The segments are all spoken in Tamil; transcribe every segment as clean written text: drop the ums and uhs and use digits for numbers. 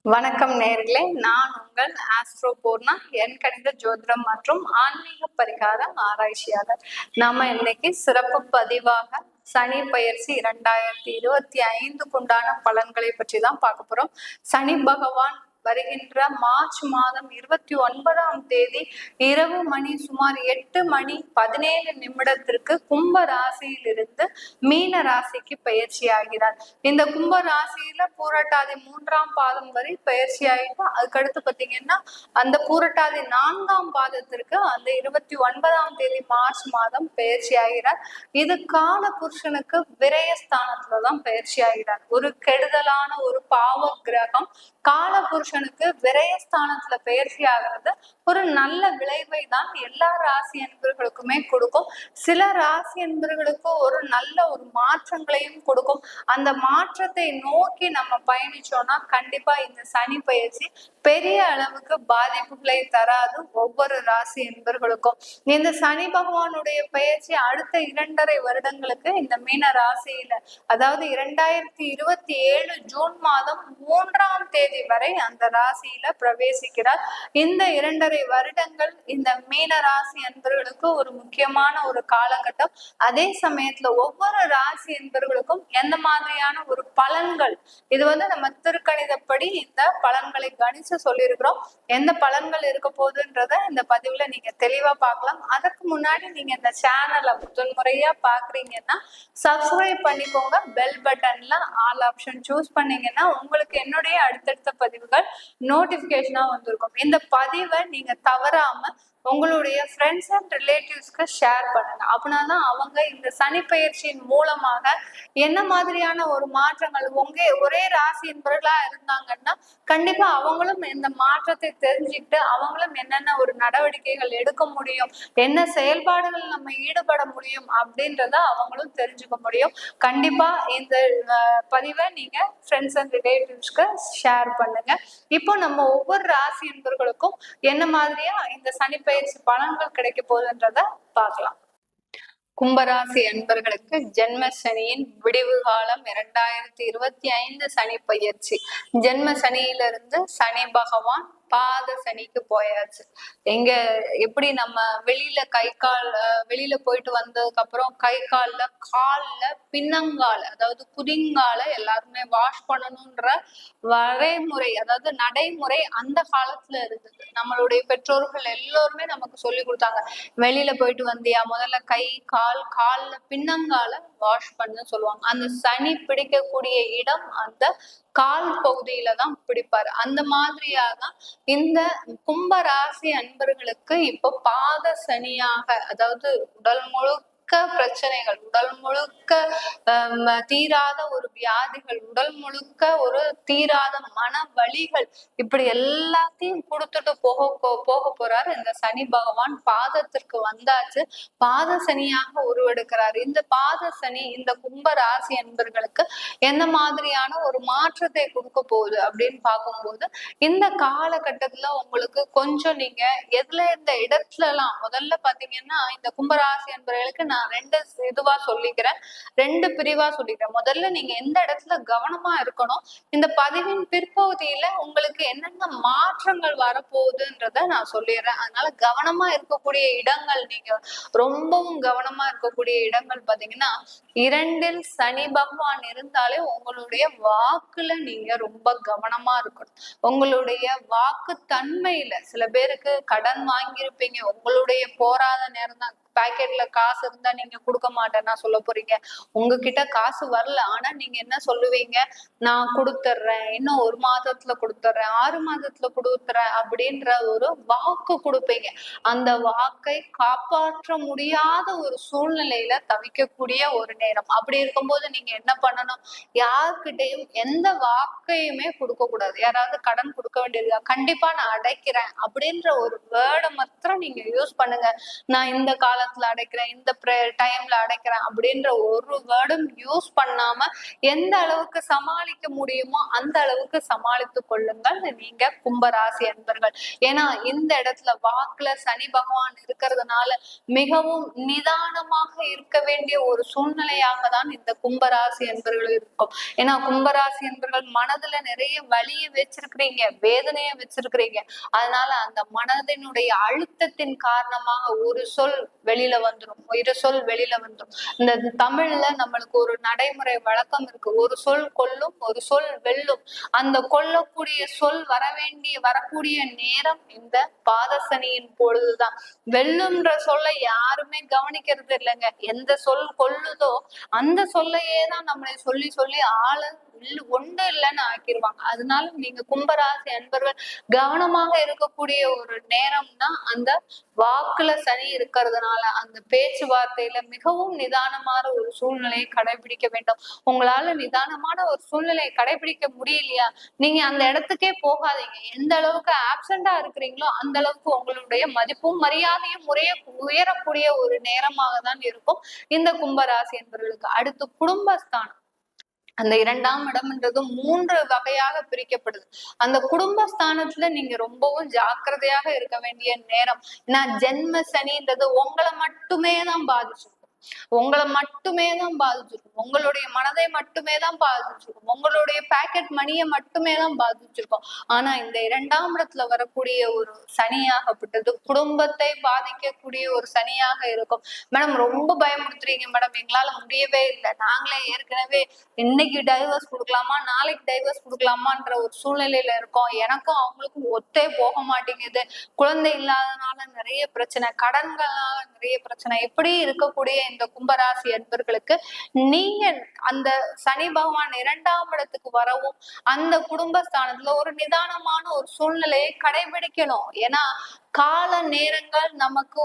வணக்கம் நேயர்களே, நான் உங்கள் ஆஸ்ட்ரோ பூர்ணா, என் கணித ஜோதிடம் மற்றும் ஆன்மீக பரிகாரம் ஆராய்ச்சியாளர். நாம இன்னைக்கு சிறப்பு பதிவாக சனி பயிற்சி 2025 உண்டான பலன்களை பற்றி தான் பார்க்க போறோம். சனி பகவான் வருகின்ற மார்ச் மாதம் 29ஆம் தேதி இரவு மணி சுமார் 8:17 கும்ப ராசியிலிருந்து மீன ராசிக்கு பயிற்சி ஆகிறார். இந்த கும்ப ராசியில பூரட்டாதி 3ஆம் பாதம் வரை பயிற்சி ஆகிட்டு அதுக்கடுத்து பாத்தீங்கன்னா அந்த பூரட்டாதி 4ஆம் பாதத்திற்கு அந்த 29ஆம் தேதி மார்ச் மாதம் பயிற்சி ஆகிறார். இது கால புருஷனுக்கு விரயஸ்தானத்துலதான் பயிற்சி ஆகிறார். ஒரு கெடுதலான ஒரு பாவ கிரகம் கால புருஷனுக்கு விரயஸ்தானத்துல பயிற்சி ஆகிறது ஒரு நல்ல விளைவை தான் எல்லா ராசி என்பர்களுக்குமே கொடுக்கும். சில ராசி என்பர்களுக்கு ஒரு நல்ல ஒரு மாற்றங்களையும் கொடுக்கும். அந்த மாற்றத்தை நோக்கி நம்ம பயணிச்சோம்னா கண்டிப்பா இந்த சனி பயிற்சி பெரிய அளவுக்கு பாதிப்புகளை தராது ஒவ்வொரு ராசி என்பர்களுக்கும். இந்த சனி பகவானுடைய பயிற்சி அடுத்த 2.5 வருடங்களுக்கு இந்த மீன ராசியில, அதாவது 2027 ஜூன் மாதம் 3ஆம் தேதி வரை அந்த ராசியில பிரவேசிக்கிறார். இந்த 2.5 வருடங்கள் இந்த மீன ராசி என்பவர்களுக்கு ஒரு முக்கியமான ஒரு காலகட்டம். அதே சமயத்துல ஒவ்வொரு ராசி என்பவர்களுக்கும் எந்த மாதிரியான ஒரு பலன்கள், இது நம்ம திருக்கணிதப்படி இந்த பலன்களை கணிச்சு சொல்லியிருக்கிறோம். எந்த பலன்கள் இருக்க போகுதுன்றத இந்த பதிவுல நீங்க தெளிவா பார்க்கலாம். அதற்கு முன்னாடி நீங்க இந்த சேனலை முதன்முறையா பாக்குறீங்கன்னா சப்ஸ்கிரைப் பண்ணிக்கோங்க. பெல் பட்டன்ல ஆல் ஆப்ஷன் சூஸ் பண்ணீங்கன்னா உங்களுக்கு என்னுடைய அடுத்தடுத்த பதிவுகள் நோட்டிபிகேஷனா வந்திருக்கும். இந்த பதிவை நீங்க தவறாம உங்களுடைய ஃப்ரெண்ட்ஸ் அண்ட் ரிலேட்டிவ்ஸ்க்கு ஷேர் பண்ணுங்க. அப்படின்னாதான் அவங்க இந்த சனி பயிற்சியின் மூலமாக என்ன மாதிரியான ஒரு மாற்றங்கள், ஒரே ராசி என்பவர்களா இருந்தாங்கன்னா கண்டிப்பா அவங்களும் இந்த மாற்றத்தை தெரிஞ்சுக்கிட்டு அவங்களும் என்னென்ன ஒரு நடவடிக்கைகள் எடுக்க முடியும், என்ன செயல்பாடுகள் நம்ம ஈடுபட முடியும் அப்படின்றத அவங்களும் தெரிஞ்சுக்க முடியும். கண்டிப்பா இந்த பதிவை நீங்க ஃப்ரெண்ட்ஸ் அண்ட் ரிலேட்டிவ்ஸ்க்கு ஷேர் பண்ணுங்க. இப்போ நம்ம ஒவ்வொரு ராசி என்பவர்களுக்கும் என்ன மாதிரியா இந்த சனி பயிற்சி பலன்கள் கிடைக்க போகுதுன்றத பார்க்கலாம். கும்பராசி அன்பர்களுக்கு ஜென்ம சனியின் விடிவு காலம் 2025 சனி பயிற்சி. ஜென்ம சனியிலிருந்து சனி பகவான் பாத சனிக்கு போயாச்சு. எங்க எப்படி நம்ம வெளியில வெளியில போயிட்டு வந்ததுக்கு அப்புறம் கை கால்ல பின்னங்கால, அதாவது குதிங்கால எல்லாருமே வாஷ் பண்ணணும்ன்ற வரைமுறை, அதாவது நடைமுறை அந்த காலத்துல இருந்தது. நம்மளுடைய பெற்றோர்கள் எல்லோருமே நமக்கு சொல்லி கொடுத்தாங்க, வெளியில போயிட்டு வந்தியா முதல்ல கை கால்ல பின்னங்கால வாஷ் பண்ண சொல்லுவாங்க. அந்த சனி பிடிக்கக்கூடிய இடம் அந்த கால் பகுதியில தான் பிடிப்பாரு. அந்த மாதிரியாதான் இந்த கும்ப ராசி அன்பர்களுக்கு இப்ப பாத சனியாக, அதாவது உடல் முழுக்க பிரச்சனைகள், உடல் முழுக்க தீராத ஒரு வியாதிகள், உடல் முழுக்க ஒரு தீராத மன வலிகள், இப்படி எல்லாத்தையும் கொடுத்துட்டு போக போறாரு இந்த சனி பகவான். பாதத்திற்கு வந்தாச்சு, பாத சனியாக உருவெடுக்கிறார். இந்த பாத சனி இந்த கும்ப ராசி என்பர்களுக்கு எந்த மாதிரியான ஒரு மாற்றத்தை கொடுக்க போகுது அப்படின்னு பார்க்கும்போது, இந்த காலகட்டத்துல உங்களுக்கு கொஞ்சம் நீங்க இந்த இடத்துல எல்லாம் முதல்ல பாத்தீங்கன்னா இந்த கும்பராசி என்பவர்களுக்கு நான் 2 இதுவா சொல்லிக்கிறேன், 2 பிரிவா சொல்லிக்கிறேன். முதல்ல நீங்க எந்த இடத்துல கவனமா இருக்கணும், இந்த பதிவின் பிற்பகுதியில உங்களுக்கு என்னென்ன மாற்றங்கள் வரப்போகுதுன்றத நான் சொல்லிடுறேன். அதனால கவனமா இருக்கக்கூடிய இடங்கள், நீங்க ரொம்பவும் கவனமா இருக்கக்கூடிய இடங்கள் பாத்தீங்கன்னா, 2ல் சனி பகவான் இருந்தாலே உங்களுடைய வாக்குல நீங்க ரொம்ப கவனமா இருக்கணும். உங்களுடைய வாக்கு தன்மையில, சில பேருக்கு கடன் வாங்கியிருப்பீங்க, உங்களுடைய போராத நேரம் தான், பாக்கெட்ல காசு இருந்தா நீங்க கொடுக்க மாட்டேன்னா சொல்ல போறீங்க. உங்ககிட்ட காசு வரல, ஆனா நீங்க என்ன சொல்லுவீங்க, நான் கொடுத்துட்றேன், இன்னும் 1 மாதத்துல கொடுத்துட்றேன், 6 மாதத்துல கொடுத்துறேன் அப்படின்ற ஒரு வாக்கு கொடுப்பீங்க. அந்த வாக்கை காப்பாற்ற முடியாத ஒரு சூழ்நிலையில தவிக்கக்கூடிய ஒரு நேரம். அப்படி இருக்கும்போது நீங்க என்ன பண்ணணும், யாருக்கிட்டையும் எந்த வாக்கையுமே கொடுக்க கூடாது. யாராவது கடன் கொடுக்க வேண்டியது, கண்டிப்பா நான் அடைக்கிறேன் அப்படின்ற ஒரு வேர்டை மாத்திரம் நீங்க யூஸ் பண்ணுங்க. நான் இந்த காலம் வாரத்துல அடைக்கிறேன், இந்த டைம்ல அடைக்கிறேன் அப்படின்ற ஒரு வேர்டும் யூஸ் பண்ணாம எந்த அளவுக்கு சமாளிக்க முடியுமோ அந்த அளவுக்கு சமாளித்து கொள்ளுங்கள் நீங்க கும்பராசி அன்பர்கள். ஏன்னா இந்த இடத்துல வாக்குல சனி பகவான் இருக்கிறதுனால மிகவும் நிதானமாக இருக்க வேண்டிய ஒரு சூழ்நிலையாக தான் இந்த கும்பராசி என்பர்கள் இருக்கும். ஏன்னா கும்பராசி என்பர்கள் மனதுல நிறைய வலிய வச்சிருக்கிறீங்க, வேதனைய வச்சிருக்கிறீங்க. அதனால அந்த மனதினுடைய அழுத்தத்தின் காரணமாக ஒரு சொல் வெளியில வந்துடும், இரு சொல் வெளியில வந்துடும். இந்த தமிழ்ல நம்மளுக்கு ஒரு நடைமுறை வழக்கம் இருக்கு, ஒரு சொல் கொல்லும் ஒரு சொல் வெல்லும். அந்த கொல்லக்கூடிய சொல் வரக்கூடிய நேரம் இந்த பாதசனியின் பொழுதுதான். வெல்லும்ன்ற சொல்ல யாருமே கவனிக்கிறது இல்லைங்க. எந்த சொல் கொல்லுதோ அந்த சொல்லையே தான் நம்மளை சொல்லி சொல்லி ஒன்று இல்லைன்னு ஆக்கிடுவாங்க. அதனால நீங்க கும்பராசி அன்பர்கள் கவனமாக இருக்கக்கூடிய ஒரு நேரம்னா அந்த வாக்குல சனி இருக்கிறதுனால அந்த பேச்சுவார்த்தையில மிகவும் நிதானமான ஒரு சூழ்நிலையை கடைபிடிக்க வேண்டும். உங்களால நிதானமான ஒரு சூழ்நிலையை கடைபிடிக்க முடியலையா, நீங்க அந்த இடத்துக்கே போகாதீங்க. எந்த அளவுக்கு ஆப்சண்டா இருக்கிறீங்களோ அந்த அளவுக்கு உங்களுடைய மதிப்பும் மரியாதையும் உயரக்கூடிய ஒரு நேரமாக தான் இருக்கும் இந்த கும்பராசி என்பவர்களுக்கு. அடுத்து குடும்பஸ்தானம். அந்த 2ஆம் இடம்ன்றது 3 வகையாக பிரிக்கப்படுது. அந்த குடும்பஸ்தானத்துல நீங்க ரொம்பவும் ஜாக்கிரதையாக இருக்க வேண்டிய நேரம். ஏன்னா ஜென்ம சனின்றது உங்களை மட்டுமே தான் பாதிச்சிருக்கும், உங்களை மட்டுமே தான் பாதிச்சிருக்கும், உங்களுடைய மனதை மட்டுமே தான் பாதிச்சிருக்கும், உங்களுடைய பாக்கெட் மணியை மட்டுமே தான் பாதிச்சிருக்கும். ஆனா இந்த 2ஆம் இடத்துல வரக்கூடிய ஒரு சனியாகப்பட்டது குடும்பத்தை பாதிக்கக்கூடிய ஒரு சனியாக இருக்கும். மேடம் ரொம்ப பயமுறுத்துறீங்க மேடம், எங்களால முடியவே இல்லை, நாங்களே ஏற்கனவே இன்னைக்கு டைவர்ஸ் கொடுக்கலாமா நாளைக்கு டைவர்ஸ் கொடுக்கலாமான்ற ஒரு சூழ்நிலையில இருக்கோம், எனக்கும் அவங்களுக்கும் ஒத்தே போக மாட்டேங்குது, குழந்தை இல்லாதனால நிறைய பிரச்சனை, கடன்களால நிறைய பிரச்சனை, எப்படி இருக்கக்கூடிய இந்த கும்பராசி அன்பர்களுக்கு நீங்க அந்த சனி பகவான் 2ஆம் இடத்துக்கு வரவும் அந்த குடும்பஸ்தானத்துல ஒரு நிதானமான ஒரு சூழ்நிலையை கடைபிடிக்கணும். ஏன்னா கால நேரங்கள் நமக்கு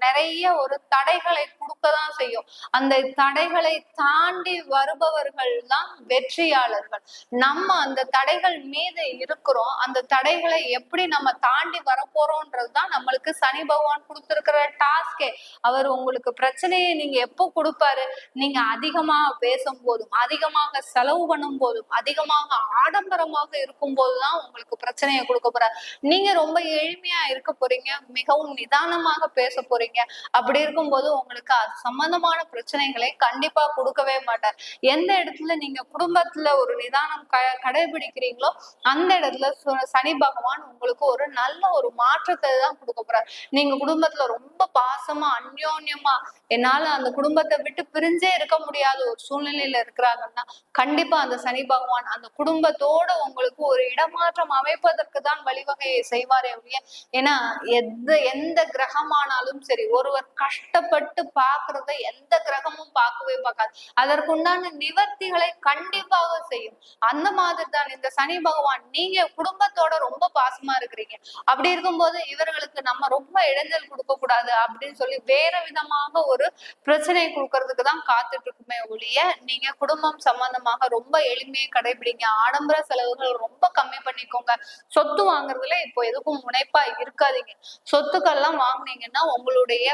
நிறைய ஒரு தடைகளை கொடுக்கதான் செய்யும். அந்த தடைகளை தாண்டி வருபவர்கள் தான் வெற்றியாளர்கள். நம்ம அந்த தடைகள் மீது இருக்கிறோம், அந்த தடைகளை எப்படி நம்ம தாண்டி வரப்போறோம்ன்றதுதான் நம்மளுக்கு சனி பகவான் கொடுத்திருக்கிற டாஸ்கே. அவர் உங்களுக்கு பிரச்சனையை நீங்க எப்போ கொடுப்பாரு, நீங்க அதிகமாக பேசும் போதும், அதிகமாக செலவு பண்ணும் போதும், அதிகமாக ஆடம்பரமாக இருக்கும் போதுதான் உங்களுக்கு பிரச்சனையை கொடுக்க போறாரு. நீங்க ரொம்ப எளிமையா இருக்க போறீங்க, மிகவும் நிதானமாக பேச போறீங்க. அப்படி இருக்கும்போது உங்களுக்கு அது சம்பந்தமான பிரச்சனைகளை கண்டிப்பா கொடுக்கவே மாட்டார். எந்த இடத்துல நீங்க குடும்பத்துல ஒரு நிதானம் கடைபிடிக்கிறீங்களோ அந்த இடத்துல சனி பகவான் உங்களுக்கு ஒரு நல்ல ஒரு மாற்றத்தை தான் கொடுக்க போறார். நீங்க குடும்பத்துல ரொம்ப பாசமா அந்யோன்யமா என்னால அந்த குடும்பத்தை விட்டு பிரிஞ்சே இருக்க முடியாத ஒரு சூழ்நிலையில இருக்கிறாங்கன்னா கண்டிப்பா அந்த சனி பகவான் அந்த குடும்பத்தோட உங்களுக்கு ஒரு இடமாற்றம் அமைப்பதற்கு தான் வழிவகையை செய்வாரே ஒழிய, ஏன்னா எந்த கிரகமானாலும் சரி ஒருவர் கஷ்டப்பட்டு பாக்குறத எந்த கிரகமும் பார்க்கவே பார்க்காது, அதற்குண்டான நிவர்த்திகளை கண்டிப்பாக செய்யும். அந்த மாதிரி தான் இந்த சனி பகவான். நீங்க குடும்பத்தோட ரொம்ப பாசமா இருக்கிறீங்க, அப்படி இருக்கும்போது இவர்களுக்கு நம்ம ரொம்ப இடைஞ்சல் கொடுக்க கூடாது அப்படின்னு சொல்லி வேற விதமாக ஒரு பிரச்சனையை கொடுக்கறதுக்கு தான் காத்துட்டு இருக்குமே ஒழிய, நீங்க குடும்பம் சம்பந்தமாக ரொம்ப எளிமையை கடைபிடிங்க, ஆடம்பர செலவுகள் ரொம்ப கம்மி பண்ணிக்கோங்க, சொத்து வாங்குறதுல இப்போ எதுக்கும் முனைப்பா இருக்காதீங்க. சொத்துக்கள்லாம் வாங்கினீங்கன்னா உங்களுடைய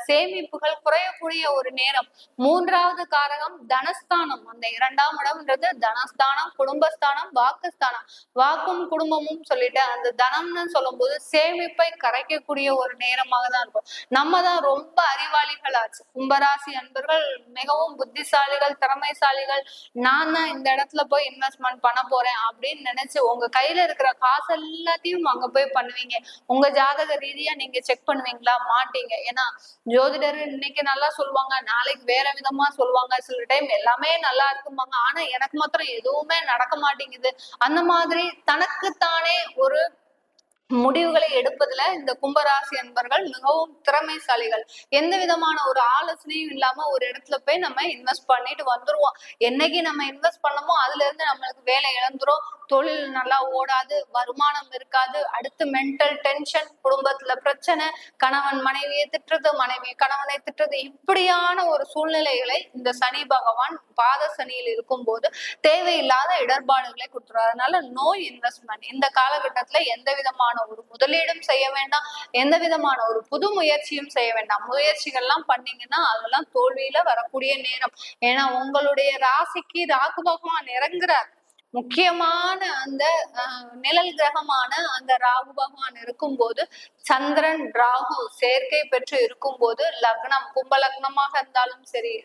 சேமிப்புகள் குறையக்கூடிய ஒரு நேரம். 3வது காரகம் தனஸ்தானம். அந்த 2ஆம் இடம்ன்றது தனஸ்தானம், குடும்பஸ்தானம், வாக்குஸ்தானம். வாக்கும் குடும்பமும் சொல்லிட்டு அந்த தனம்னு சொல்லும் போது சேமிப்பை கரைக்கக்கூடிய ஒரு நேரமாக தான் இருக்கும். நம்ம தான் ரொம்ப அறிவாளிகள் ஆச்சு. கும்பராசி அன்பர்கள் மிகவும் புத்திசாலிகள், திறமைசாலிகள். நான் தான் இந்த இடத்துல போய் இன்வெஸ்ட்மெண்ட் பண்ண போறேன் அப்படின்னு நினைச்சு உங்க கையில இருக்கிற காசு எல்லாத்தையும் அங்க போய் பண்ணுவீங்க. உங்க ஜாதக ரீதியா நீங்க செக் பண்ணுவீங்களா? மாட்டீங்க. ஏன்னா ஜோதிடர் இன்னைக்கு நல்லா சொல்லுவாங்க, நாளைக்கு வேற விதமா சொல்லுவாங்க, சில டைம் எல்லாமே நல்லா இருக்குமாங்க, ஆனா எனக்கு மாத்திரம் எதுவுமே நடக்க மாட்டேங்குது. அந்த மாதிரி தனக்குத்தானே ஒரு முடிவுகளை எடுப்பதுல இந்த கும்பராசி அன்பர்கள் மிகவும் திறமைசாலிகள். எந்த விதமான ஒரு ஆலோசனையும் இல்லாம ஒரு இடத்துல போய் நம்ம இன்வெஸ்ட் பண்ணிட்டு வந்துருவோம். என்னைக்கு நம்ம இன்வெஸ்ட் பண்ணமோ அதுல இருந்து நம்மளுக்கு வேலை இழந்துரும், தொழில் நல்லா ஓடாது, வருமானம் இருக்காது, அடுத்து மென்டல் டென்ஷன், குடும்பத்துல பிரச்சனை, கணவன் மனைவியை திட்டுறது, மனைவி கணவனை திட்டுறது, இப்படியான ஒரு சூழ்நிலைகளை இந்த சனி பகவான் பாத சனியில் இருக்கும் போது தேவையில்லாத இடர்பாடுகளை கொடுத்துருவார். அதனால நோ இன்வெஸ்ட்மெண்ட். இந்த காலகட்டத்துல எந்த விதமான விதமான ஒரு முதலீடும் செய்ய வேண்டாம், எந்த விதமான ஒரு புது முயற்சியும் செய்ய வேண்டாம். முயற்சிகள்லாம் பண்ணீங்கன்னா அதெல்லாம் தோல்வியில வரக்கூடிய நேரம். ஏன்னா உங்களுடைய ராசிக்கு ராகு பகவான் இறங்குறார். முக்கியமான அந்த நிழல் கிரகமான அந்த ராகு பகவான் இருக்கும்போது, சந்திரன் ராகு சேர்க்கை பெற்று இருக்கும்போது, லக்னம் கும்ப லக்னமாக இருந்தாலும் சரி,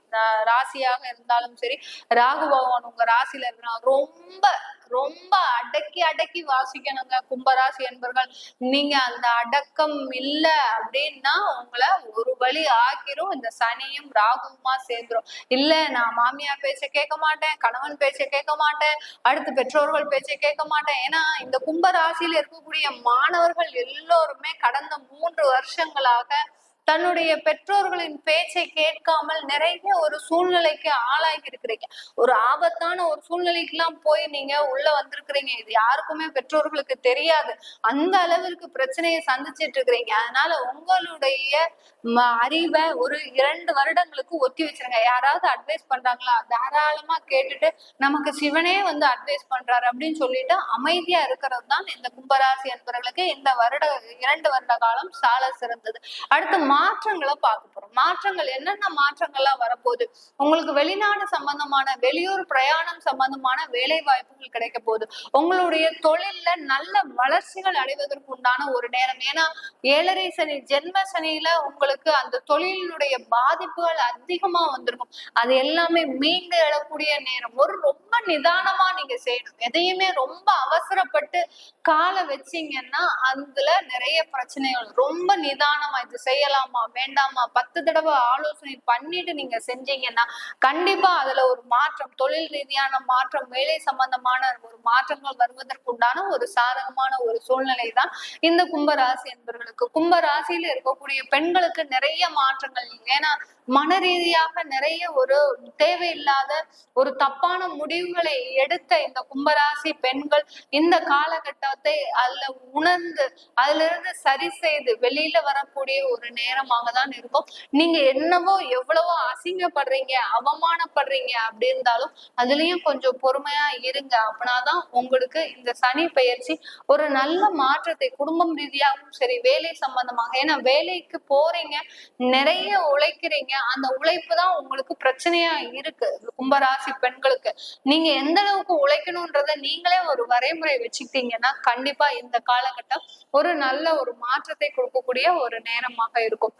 ராசியாக இருந்தாலும் சரி, ராகு பகவான் உங்க ராசியில இருந்தா ரொம்ப ரொம்ப அடக்கி அடக்கி வாசிக்கணுங்க கும்பராசி என்பர்கள். நீங்க அந்த அடக்கம் இல்ல அப்படின்னா உங்களை ஒரு வழி ஆக்கிரும் இந்த சனியும் ராகுமா சேர்ந்துரும். இல்ல நான் மாமியார் பேச்ச கேட்க மாட்டேன், கணவன் பேச்ச கேட்க மாட்டேன், அடுத்து பெற்றோர்கள் பேச்சை கேட்க மாட்டேன். ஏன்னா இந்த கும்ப ராசியில இருக்கக்கூடிய மாணவர்கள் எல்லோருமே கடந்த 3 வருஷங்களாக தன்னுடைய பெற்றோர்களின் பேச்சை கேட்காமல் நிறைய ஒரு சூழ்நிலைக்கு ஆளாகி இருக்கிறீங்க. ஒரு ஆபத்தான ஒரு சூழ்நிலைக்கு எல்லாம் போய் நீங்க உள்ள வந்திருக்கிறீங்க. இது யாருக்குமே பெற்றோர்களுக்கு தெரியாது. அந்த அளவிற்கு பிரச்சனையை சந்திச்சிட்டு இருக்கிறீங்க. அதனால உங்களுடைய அறிவை ஒரு 2 வருடங்களுக்கு ஒத்தி வச்சிருங்க. யாராவது அட்வைஸ் பண்றாங்களா, தாராளமா கேட்டுட்டு நமக்கு சிவனே வந்து அட்வைஸ் பண்றாரு அப்படின்னு சொல்லிட்டு அமைதியா இருக்கிறது தான் இந்த கும்பராசி என்பவர்களுக்கு இந்த 2 வருட காலம் சால சிறந்தது. அடுத்து மாற்றங்களை பார்க்க போறோம். மாற்றங்கள் என்னென்ன மாற்றங்கள்லாம் வரப்போகுது? உங்களுக்கு வெளிநாடு சம்பந்தமான வெளியூர் பிரயாணம் சம்பந்தமான வேலை வாய்ப்புகள் கிடைக்க போகுது. உங்களுடைய தொழில்ல நல்ல வளர்ச்சிகள் அடைவதற்கு உண்டான ஒரு நேரம். ஏன்னா 7.5 சனி ஜென்ம சனியில உங்களுக்கு அந்த தொழிலினுடைய பாதிப்புகள் அதிகமா வந்திருக்கும். அது எல்லாமே மீண்டு எழக்கூடிய நேரம். ரொம்ப நிதானமா நீங்க செய்யணும். எதையுமே ரொம்ப அவசரப்பட்டு கால வச்சீங்கன்னா அதுல நிறைய பிரச்சனைகள். ரொம்ப நிதானமா இது செய்யலாமா வேண்டாமா 10 தடவை ஆலோசனை பண்ணிட்டு நீங்க செஞ்சீங்கன்னா கண்டிப்பா அதுல ஒரு மாற்றம், தொழில் ரீதியான மாற்றம், வேலை சம்பந்தமான ஒரு மாற்றங்கள் வருவதற்கு உண்டான ஒரு சாதகமான ஒரு சூழ்நிலை தான் இந்த கும்பராசி என்பவர்களுக்கு. கும்பராசியில இருக்கக்கூடிய பெண்களுக்கு நிறைய மாற்றங்கள். ஏன்னா மன ரீதியாக நிறைய ஒரு தேவையில்லாத ஒரு தப்பான முடிவுகளை எடுத்த இந்த கும்பராசி பெண்கள் இந்த காலகட்டத்தை அதுல உணர்ந்து அதுல இருந்து சரி செய்து வெளியில வரக்கூடிய ஒரு நேரமாக தான் இருக்கும். நீங்க என்னவோ எவ்வளவோ அசிங்கப்படுறீங்க, அவமானப்படுறீங்க அப்படி இருந்தாலும் அதுலயும் கொஞ்சம் பொறுமையா இருங்க. அப்படின்னாதான் உங்களுக்கு இந்த சனி பெயர்ச்சி ஒரு நல்ல மாற்றத்தை குடும்பம் ரீதியாகவும் சரி, வேலை சம்பந்தமாக, ஏன்னா வேலைக்கு போறீங்க, நிறைய உழைக்கிறீங்க, அந்த உழைப்பு தான் உங்களுக்கு பிரச்சனையா இருக்கு கும்பராசி பெண்களுக்கு. நீங்க எந்த அளவுக்கு உழைக்கணும்ன்றத நீங்களே ஒரு வரைமுறை வச்சுக்கிட்டீங்கன்னா கண்டிப்பா இந்த காலகட்டம் ஒரு நல்ல ஒரு மாற்றத்தை கொடுக்கக்கூடிய ஒரு நேரமாக இருக்கும்.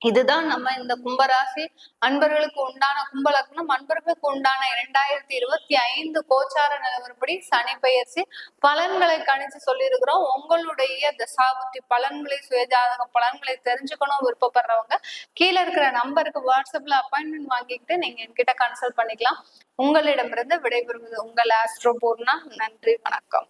இதுதான் நம்ம இந்த கும்பராசி அன்பர்களுக்கு உண்டான கும்பலக்னம் அன்பர்களுக்கு உண்டான 2025 கோச்சார நிலவரப்படி சனி பெயர்ச்சி பலன்களை கணிச்சு சொல்லியிருக்கிறோம். உங்களுடைய தசாபுத்தி பலன்களை, சுயஜாதக பலன்களை தெரிஞ்சுக்கணும் விருப்பப்படுறவங்க கீழே இருக்கிற நம்பருக்கு வாட்ஸ்அப்ல அப்பாயின்மெண்ட் வாங்கிக்கிட்டு நீங்க என்கிட்ட கன்சல்ட் பண்ணிக்கலாம். உங்களிடமிருந்து விடைபெறுவது உங்கள் ஆஸ்ட்ரோ பூர்ணா. நன்றி, வணக்கம்.